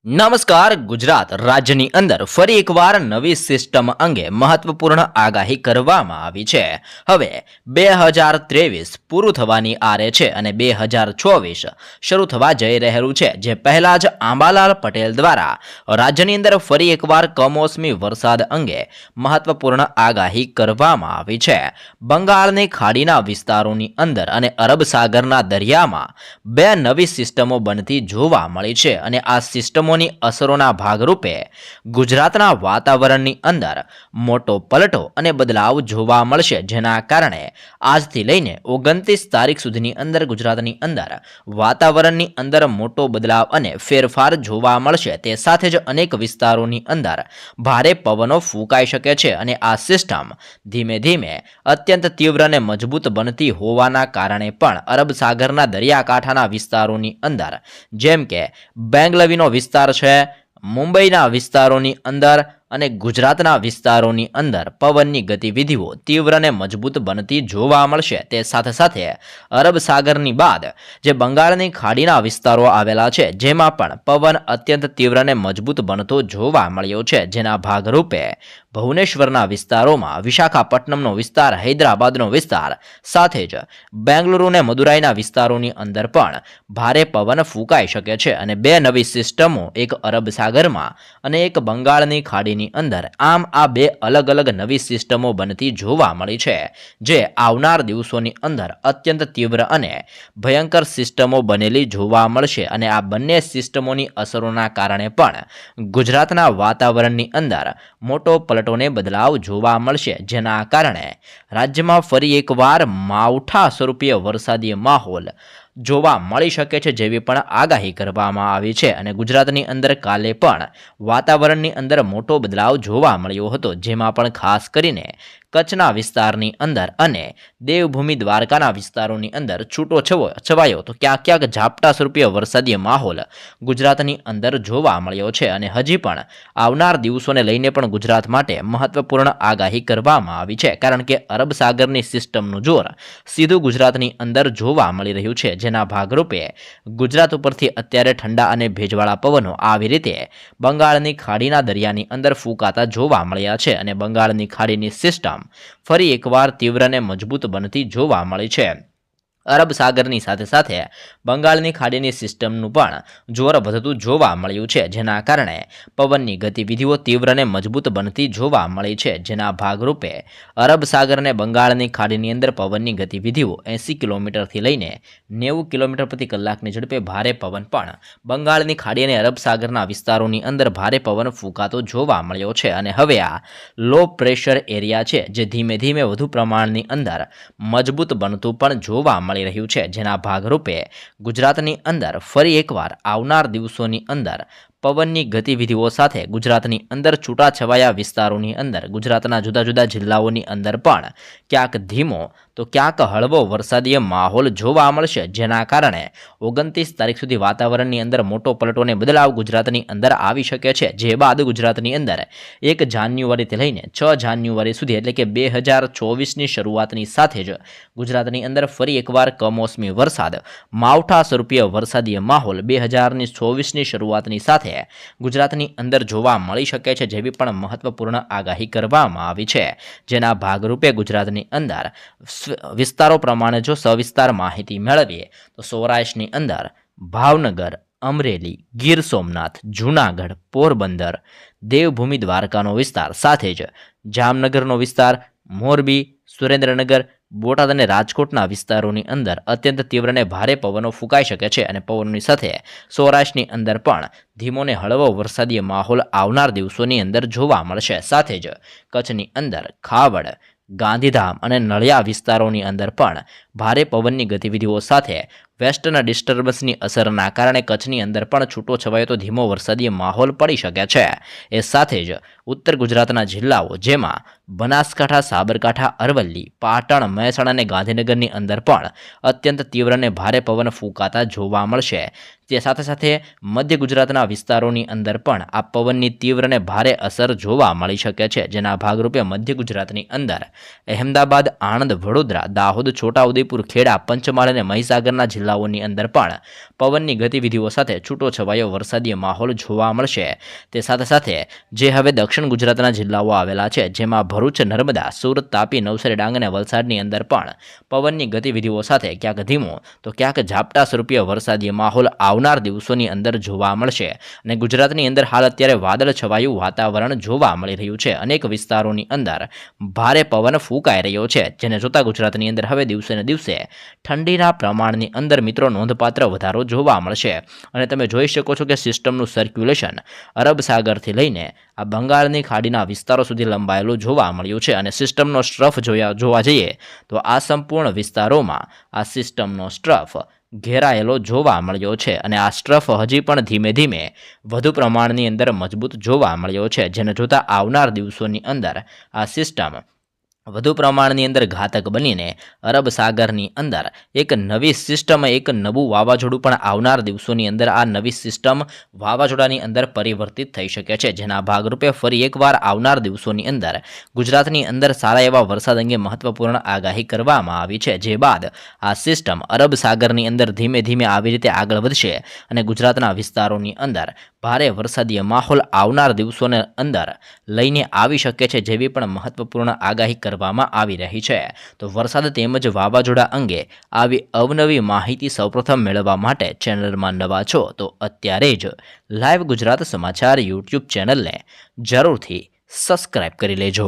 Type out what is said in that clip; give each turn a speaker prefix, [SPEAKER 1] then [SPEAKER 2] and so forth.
[SPEAKER 1] નમસ્કાર. ગુજરાત રાજ્યની અંદર ફરી એકવાર નવી સિસ્ટમ અંગે મહત્વપૂર્ણ આગાહી કરવામાં આવી છે. હવે 2023 પૂરું થવાની આરે છે અને 2024 શરૂ થવા જઈ રહેલું છે, જે પહેલા જ આંબાલાલ પટેલ દ્વારા રાજ્યની અંદર ફરી એકવાર કમોસમી વરસાદ અંગે મહત્વપૂર્ણ આગાહી કરવામાં આવી છે. બંગાળની ખાડીના વિસ્તારોની અંદર અને અરબ સાગરના દરિયામાં બે નવી સિસ્ટમો બનતી જોવા મળી છે અને આ સિસ્ટમોની અસરોના ભાગરૂપે ગુજરાતના વાતાવરણની અંદર મોટો પલટો અને બદલાવ જોવા મળશે, જેના કારણે આજથી લઈને 29 તારીખ સુધીની અંદર ગુજરાતની અંદર વાતાવરણની અંદર મોટો બદલાવ અને ફેરફાર જોવા મળશે. તે સાથે જ અનેક વિસ્તારોની અંદર ભારે પવનો ફૂંકાઈ શકે છે અને આ સિસ્ટમ ધીમે ધીમે અત્યંત તીવ્ર અને મજબૂત બનતી હોવાના કારણે પણ અરબ સાગરના દરિયાકાંઠાના વિસ્તારોની અંદર જેમ કે બેંગલવીનો વિસ્તાર છે, મુંબઈના વિસ્તારોની અંદર અને ગુજરાતના વિસ્તારોની અંદર પવનની ગતિવિધિઓ તીવ્ર અને મજબૂત બનતી જોવા મળશે. તે સાથે સાથે અરબ સાગરની બાદ જે બંગાળની ખાડીના વિસ્તારો આવેલા છે, જેમાં પણ પવન અત્યંત તીવ્ર અને મજબૂત બનતો જોવા મળ્યો છે, જેના ભાગરૂપે ભુવનેશ્વરના વિસ્તારોમાં, વિશાખાપટ્ટનમનો વિસ્તાર, હૈદરાબાદનો વિસ્તાર સાથે જ બેંગલુરુ અને મદુરાઈના વિસ્તારોની અંદર પણ ભારે પવન ફૂંકાઈ શકે છે અને બે નવી સિસ્ટમો, એક અરબ સાગરમાં અને એક બંગાળની ખાડીની અંદર, આમ આ બે અલગ અલગ નવી સિસ્ટમો બનતી જોવા મળી છે, જે આવનાર દિવસોની અંદર અત્યંત તીવ્ર અને ભયંકર સિસ્ટમો બનેલી જોવા મળશે અને આ બંને સિસ્ટમોની અસરોના કારણે પણ ગુજરાતના વાતાવરણની અંદર મોટો પલટોને બદલાવ જોવા મળશે, જેના કારણે રાજ્યમાં ફરી એકવાર માવઠા સ્વરૂપીય વરસાદી માહોલ જોવા મળી શકે છે, જેવી પણ આગાહી કરવામાં આવી છે. અને ગુજરાતની અંદર કાલે પણ વાતાવરણની અંદર મોટો બદલાવ જોવા મળ્યો હતો, જેમાં પણ ખાસ કરીને કચ્છના વિસ્તારની અંદર અને દેવભૂમિ દ્વારકાના વિસ્તારોની અંદર છૂટો છવાયો તો ક્યાંક ઝાપટા સ્વરૂપીય વરસાદી માહોલ ગુજરાતની અંદર જોવા મળ્યો છે અને હજી પણ આવનાર દિવસોને લઈને પણ ગુજરાત માટે મહત્વપૂર્ણ આગાહી કરવામાં આવી છે, કારણ કે અરબ સાગરની સિસ્ટમનું જોર સીધું ગુજરાતની અંદર જોવા મળી રહ્યું છે, જેના ભાગરૂપે ગુજરાત ઉપરથી અત્યારે ઠંડા અને ભેજવાળા પવનો આવી રીતે બંગાળની ખાડીના દરિયાની અંદર ફૂંકાતા જોવા મળ્યા છે અને બંગાળની ખાડીની સિસ્ટમ ફરી એકવાર તીવ્ર અને મજબૂત બનતી જોવા મળી છે. અરબ સાગરની સાથે સાથે બંગાળની ખાડીની સિસ્ટમનું પણ જોર વધતું જોવા મળ્યું છે, જેના કારણે પવનની ગતિવિધિઓ તીવ્ર અને મજબૂત બનતી જોવા મળી છે, જેના ભાગરૂપે અરબ સાગર અને બંગાળની ખાડીની અંદર પવનની ગતિવિધિઓ 80 કિલોમીટરથી લઈને 90 કિલોમીટર પ્રતિ કલાકની ઝડપે ભારે પવન પણ બંગાળની ખાડી અને અરબ સાગરના વિસ્તારોની અંદર ભારે પવન ફૂંકાતો જોવા મળ્યો છે અને હવે આ લો પ્રેશર એરિયા છે, જે ધીમે ધીમે વધુ પ્રમાણની અંદર મજબૂત બનતું પણ જોવા મળી રહ્યું છે, જેના ભાગરૂપે ગુજરાતની અંદર ફરી એકવાર આવનાર દિવસોની અંદર પવનની ગતિવિધિઓ સાથે ગુજરાતની અંદર છૂટાછવાયા વિસ્તારોની અંદર, ગુજરાતના જુદા જુદા જિલ્લાઓની અંદર પણ ક્યાંક ધીમો તો ક્યાંક હળવો વરસાદીય માહોલ જોવા મળશે, જેના કારણે 29 તારીખ સુધી વાતાવરણની અંદર મોટો પલટો અને બદલાવ ગુજરાતની અંદર આવી શકે છે, જે બાદ ગુજરાતની અંદર 1 જાન્યુઆરીથી લઈને 6 જાન્યુઆરી સુધી એટલે કે 2024ની શરૂઆતની સાથે જ ગુજરાતની અંદર ફરી એકવાર કમોસમી વરસાદ, માવઠા સ્વરૂપીય વરસાદીય માહોલ 2024ની શરૂઆતની સાથે ગુજરાતની અંદર જોવા મળી શકે છે, જેવી પણ મહત્વપૂર્ણ આગાહી કરવામાં આવી છે, જેના ભાગરૂપે ગુજરાતની અંદર વિસ્તારો પ્રમાણે જો સવિસ્તાર માહિતી મેળવીએ તો સૌરાષ્ટ્રની અંદર ભાવનગર, અમરેલી, ગીર સોમનાથ, જૂનાગઢ, પોરબંદર, દેવભૂમિ દ્વારકાનો વિસ્તાર સાથે જ જામનગરનો વિસ્તાર, મોરબી, સુરેન્દ્રનગર, બોટાદ અને રાજકોટના વિસ્તારોની અંદર અત્યંત તીવ્ર અને ભારે પવનો ફૂંકાઈ શકે છે અને પવનની સાથે સૌરાષ્ટ્રની અંદર પણ ધીમો ને હળવો વરસાદી માહોલ આવનાર દિવસોની અંદર જોવા મળશે. સાથે જ કચ્છની અંદર ખાવડ, ગાંધીધામ અને નળિયા વિસ્તારોની અંદર પણ ભારે પવનની ગતિવિધિઓ સાથે વેસ્ટર્ન ડિસ્ટર્બન્સની અસરના કારણે કચ્છની અંદર પણ છૂટો છવાયો તો ધીમો વરસાદી માહોલ પડી શકે છે. એ સાથે જ ઉત્તર ગુજરાતના જિલ્લાઓ જેમાં બનાસકાંઠા, સાબરકાંઠા, અરવલ્લી, પાટણ, મહેસાણા અને ગાંધીનગરની અંદર પણ અત્યંત તીવ્ર અને ભારે પવન ફૂંકાતા જોવા મળશે. તે સાથે સાથે મધ્ય ગુજરાતના વિસ્તારોની અંદર પણ આ પવનની તીવ્ર અને ભારે અસર જોવા મળી શકે છે, જેના ભાગરૂપે મધ્ય ગુજરાતની અંદર અહેમદાબાદ, આણંદ, વડોદરા, દાહોદ, છોટાઉદેપુર આદિપુર, ખેડા, પંચમહાલ અને મહીસાગરના જિલ્લાઓની અંદર પણ પવનની ગતિવિધિઓ સાથે છૂટો છવાયો વરસાદી માહોલ જોવા મળશે। તે સાથે સાથે જે હવે દક્ષિણ ગુજરાતના જિલ્લાઓ આવેલા છે, જેમાં ભરૂચ, નર્મદા, સુરત, તાપી, નવસારી, ડાંગ અને વલસાડની અંદર પણ પવનની ગતિવિધિઓ સાથે ક્યાંક ધીમો તો ક્યાંક ઝાપટા સ્વરૂપીય વરસાદી માહોલ આવનાર દિવસોની અંદર જોવા મળશે। અને ગુજરાતની અંદર હાલ અત્યારે વાદળ છવાયું વાતાવરણ જોવા મળી રહ્યું છે। અનેક વિસ્તારોની અંદર ભારે પવન ફૂંકાઈ રહ્યો છે, જેને જોતા ગુજરાતની અંદર હવે દિવસે ને દિવસે ઠંડીના પ્રમાણની અંદર મિત્રો નોંધપાત્ર વધારો જોવા મળશે। અને તમે જોઈ શકો છો કે સિસ્ટમનું સર્ક્યુલેશન અરબ સાગરથી લઈને આ બંગાળની ખાડીના વિસ્તારો સુધી લંબાયેલું જોવા મળ્યું છે। અને સિસ્ટમનો સ્ટ્રફ જોવા જઈએ તો આ સંપૂર્ણ વિસ્તારોમાં આ સિસ્ટમનો સ્ટ્રફ ઘેરાયેલો જોવા મળ્યો છે। અને આ સ્ટ્રફ હજી પણ ધીમે ધીમે વધુ પ્રમાણની અંદર મજબૂત જોવા મળ્યો છે, જેને જોતા આવનાર દિવસોની અંદર આ સિસ્ટમ વધુ પ્રમાણની અંદર ઘાતક બનીને અરબ સાગરની અંદર એક નવી સિસ્ટમ, એક નવું વાવાઝોડું પણ આવનાર દિવસોની અંદર આ નવી સિસ્ટમ વાવાઝોડાની અંદર પરિવર્તિત થઈ શકે છે, જેના ભાગરૂપે ફરી એકવાર આવનાર દિવસોની અંદર ગુજરાતની અંદર સારા એવા વરસાદ અંગે મહત્વપૂર્ણ આગાહી કરવામાં આવી છે। જે બાદ આ સિસ્ટમ અરબ સાગરની અંદર ધીમે ધીમે આવી રીતે આગળ વધશે અને ગુજરાતના વિસ્તારોની અંદર ભારે વરસાદી માહોલ આવનાર દિવસોને અંદર લઈને આવી શકે છે, જેવી પણ મહત્વપૂર્ણ આગાહી કરવામાં આવી રહી છે। તો વરસાદ તેમજ વાવાઝોડા અંગે આવી અવનવી માહિતી સૌપ્રથમ મેળવવા માટે ચેનલમાં નવા છો તો અત્યારે જ લાઈવ ગુજરાત સમાચાર યુટ્યુબ ચેનલને જરૂરથી સબસ્ક્રાઇબ કરી લેજો।